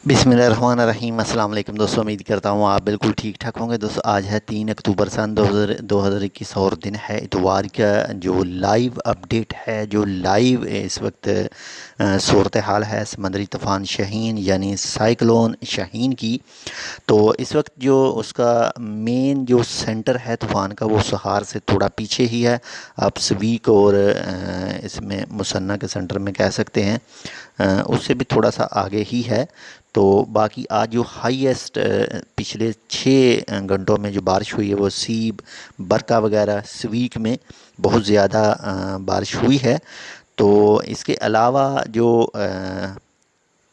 बिस्मिल्लाहिर्रहमानिर्रहीम। अस्सलाम वालेकुम दोस्तों, उम्मीद करता हूँ आप बिल्कुल ठीक ठाक होंगे। दोस्तों आज है 3 अक्टूबर सन 2021 और दिन है इतवार का। जो लाइव अपडेट है, जो लाइव इस वक्त सूरत हाल है समंदरी तूफ़ान शाहीन यानी साइक्लोन शाहीन की। तो इस वक्त जो उसका मेन जो सेंटर है तूफ़ान का, वो सहार से थोड़ा पीछे ही है। आप स्वीक और इसमें मुसन्ना के सेंटर में कह सकते हैं, उससे भी थोड़ा सा आगे ही है। तो बाकी आज जो हाईएस्ट पिछले 6 घंटों में जो बारिश हुई है, वो सीब, बरका वगैरह स्वीक में बहुत ज़्यादा बारिश हुई है। तो इसके अलावा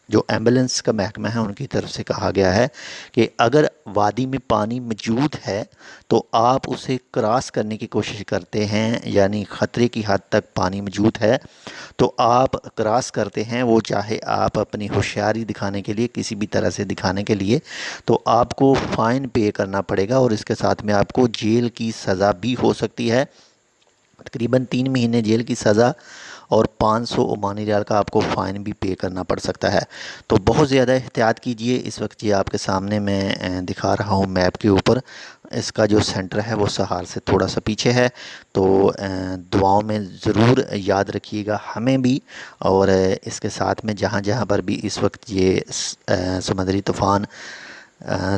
जो एम्बुलेंस का महकमा है, उनकी तरफ से कहा गया है कि अगर वादी में पानी मौजूद है तो आप उसे क्रॉस करने की कोशिश करते हैं, यानी ख़तरे की हद तक पानी मौजूद है तो आप क्रॉस करते हैं, वो चाहे आप अपनी होशियारी दिखाने के लिए, किसी भी तरह से दिखाने के लिए, तो आपको फ़ाइन पे करना पड़ेगा और इसके साथ में आपको जेल की सज़ा भी हो सकती है। तकरीबन 3 महीने जेल की सज़ा और 500 ओमानी रियाल का आपको फ़ाइन भी पे करना पड़ सकता है। तो बहुत ज़्यादा एहतियात कीजिए। इस वक्त ये आपके सामने मैं दिखा रहा हूँ मैप के ऊपर, इसका जो सेंटर है वो सहार से थोड़ा सा पीछे है। तो दुआओं में ज़रूर याद रखिएगा हमें भी, और इसके साथ में जहाँ जहाँ पर भी इस वक्त ये समुद्री तूफ़ान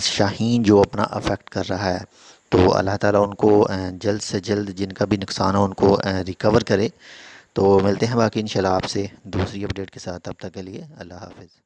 शाहीन जो अपना अफेक्ट कर रहा है, तो अल्लाह ताला उनको जल्द से जल्द जिनका भी नुकसान हो उनको रिकवर करे। तो मिलते हैं बाकी इंशाल्लाह आपसे दूसरी अपडेट के साथ। तब तक के लिए अल्लाह हाफ़िज़।